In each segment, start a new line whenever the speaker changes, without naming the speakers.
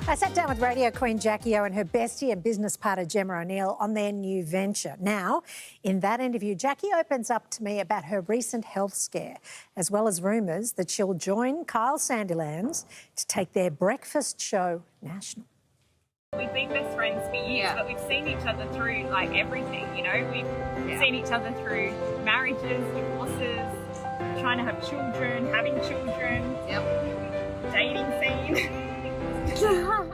I sat down with radio queen Jackie O and her bestie and business partner Gemma O'Neill on their new venture. Now, in that interview, Jackie opens up to me about her recent health scare, as well as rumours that she'll join Kyle Sandilands to take their breakfast show national.
We've been best friends for years, but we've seen each other through, like, everything, you know? We've seen each other through marriages, divorces, trying to have children, having children, dating scene.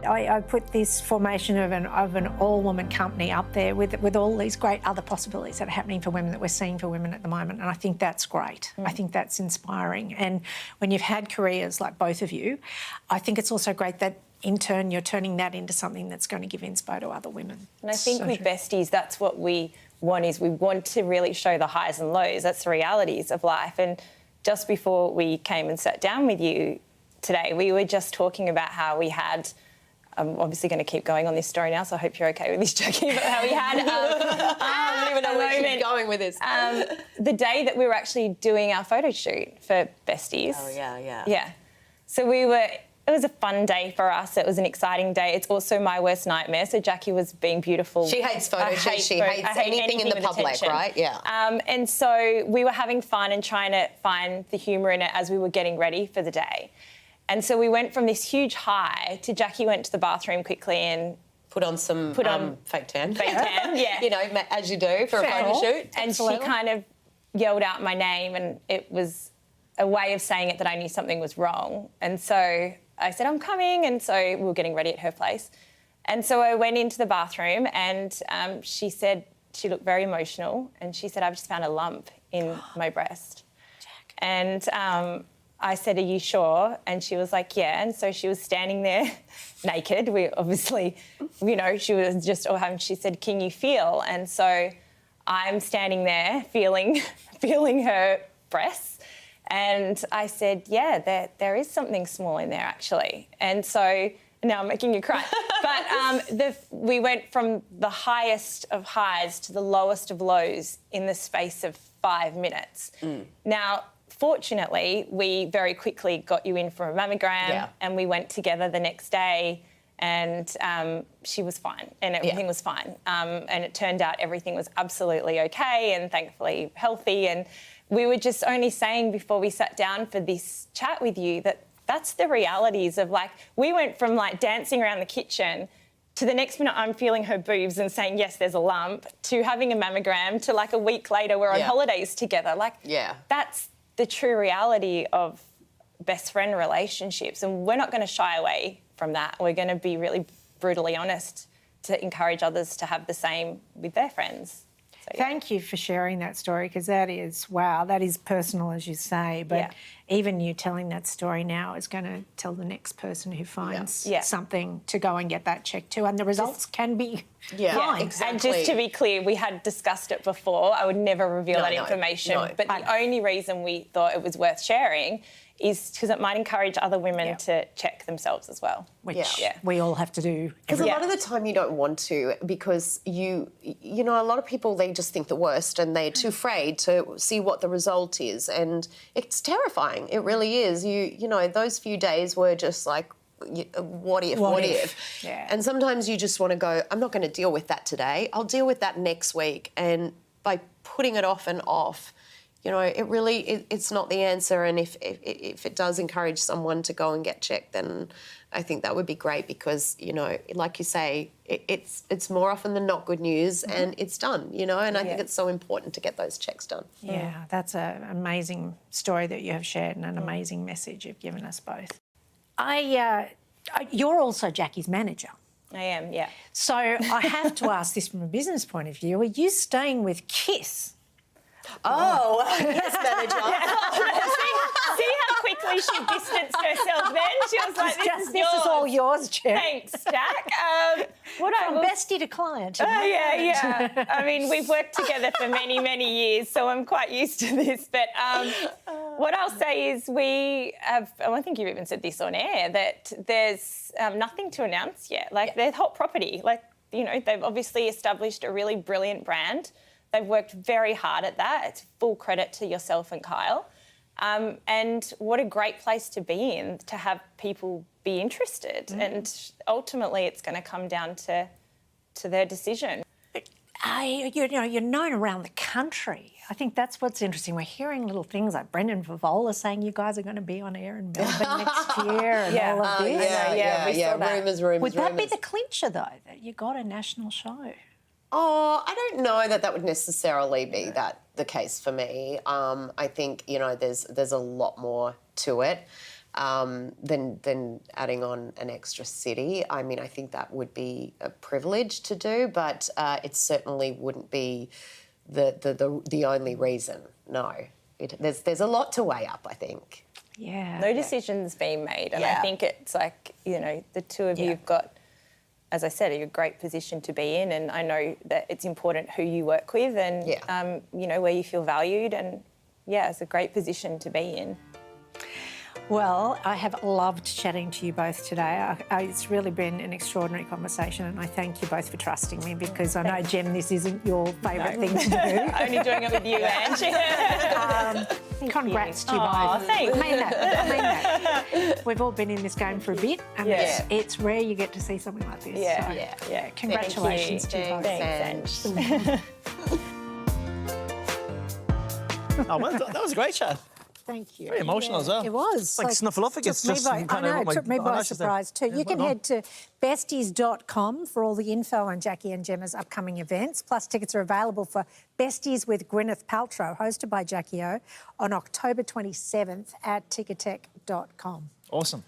I put this formation of an all-woman company up there with all these great other possibilities that are happening for women, that we're seeing for women at the moment, and I think that's great. I think that's inspiring. And when you've had careers like both of you, I think it's also great that in turn you're turning that into something that's going to give inspo to other women.
And I think with besties, that's what we want, is we want to really show the highs and lows. That's the realities of life. And just before we came and sat down with you today, we were just talking about how we had, I'm obviously going to keep going on this story now, so I hope you're okay with this, Jackie, but how we had
I don't even know where she's going with this.
the day that we were actually doing our photo shoot for Besties.
Oh, yeah.
Yeah. So it was a fun day for us. It was an exciting day. It's also my worst nightmare. So Jackie was being beautiful.
She hates photo shoots. She hates anything in the public,
attention.
right? Yeah.
And so we were having fun and trying to find the humour in it as we were getting ready for the day. And so we went from this huge high to Jackie went to the bathroom quickly and
Put on some fake tan.
Fake tan, yeah.
You know, as you do for a photo shoot.
And she kind of yelled out my name, and it was a way of saying it that I knew something was wrong. And so I said, I'm coming. And so we were getting ready at her place. And so I went into the bathroom and she said, she looked very emotional, and she said, I've just found a lump in my breast.
Jack.
And I said, are you sure? And she was like, yeah. And so she was standing there naked. We obviously, you know, she was just all having, she said, can you feel? And so I'm standing there feeling her breasts. And I said, yeah, there is something small in there, actually. And so now I'm making you cry. But we went from the highest of highs to the lowest of lows in the space of 5 minutes. Now, fortunately, we very quickly got you in for a mammogram and we went together the next day, and she was fine and everything was fine. And it turned out everything was absolutely okay and thankfully healthy. And we were just only saying before we sat down for this chat with you that that's the realities of, like, we went from, like, dancing around the kitchen to the next minute I'm feeling her boobs and saying, yes, there's a lump, to having a mammogram, to, like, a week later we're on holidays together. Like, that's the true reality of best friend relationships, and we're not going to shy away from that. We're going to be really brutally honest to encourage others to have the same with their friends. So,
Thank you for sharing that story, because that is, wow, that is personal, as you say, but even you telling that story now is going to tell the next person who finds something to go and get that checked too, and the results can be fine.
Exactly.
And just to be clear, we had discussed it before. I would never reveal that information, but the only reason we thought it was worth sharing is because it might encourage other women to check themselves as well.
Which we all have to do.
Because a lot of the time you don't want to, because you know, a lot of people, they just think the worst and they're too afraid to see what the result is, and it's terrifying. It really is. You know, those few days were just like, what if?
Yeah.
And sometimes you just want to go, I'm not going to deal with that today. I'll deal with that next week. And by putting it off and off, you know, it really, it's not the answer. And if it does encourage someone to go and get checked, then I think that would be great, because, you know, like you say, it's more often than not good news, and it's done, you know, and I think it's so important to get those checks done.
Yeah, that's an amazing story that you have shared, and an amazing message you've given us both. You're also Jackie's manager.
I am, yeah.
So I have to ask this from a business point of view. Are you staying with Kiss?
Oh, yes, manager.
See how quickly she distanced herself then? She was like, this is
all yours, Jen.
Thanks, Jack.
From bestie to client.
Yeah. I mean, we've worked together for many, many years, so I'm quite used to this. But what I'll say is we have, I think you've even said this on air, that there's nothing to announce yet. Like, they're hot property. Like, you know, they've obviously established a really brilliant brand. They've worked very hard at that. It's full credit to yourself and Kyle. And what a great place to be in, to have people be interested. And ultimately it's going to come down to their decision.
You're known around the country. I think that's what's interesting. We're hearing little things like Brendan Favola saying you guys are going to be on air in Melbourne next year and all of this.
we saw that.
Rumours.
Would that be the clincher, though, that you got a national show?
Oh, I don't know that would necessarily be the case for me. I think, there's a lot more to it than adding on an extra city. I mean, I think that would be a privilege to do, but it certainly wouldn't be the only reason. No, there's a lot to weigh up, I think.
Yeah.
No decisions being made, and I think it's like, the two of you have got, as I said, a great position to be in, and I know that it's important who you work with and, where you feel valued, and, it's a great position to be in.
Well, I have loved chatting to you both today. It's really been an extraordinary conversation, and I thank you both for trusting me, because I know, Gem, this isn't your favourite thing to do.
Only doing it with you, Ange.
Congrats to you both.
Oh, thanks.
I mean that. We've all been in this game for a bit, and it's rare you get to see something like this. So, congratulations to you both.
Thanks,
Ange.
Oh, well, that was a great chat.
Thank you.
Very emotional as well.
It was.
Like Snuffleupagus.
It took me by surprise too. You can head to besties.com for all the info on Jackie and Gemma's upcoming events. Plus, tickets are available for Besties with Gwyneth Paltrow, hosted by Jackie O, on October 27th at ticketek.com.
Awesome.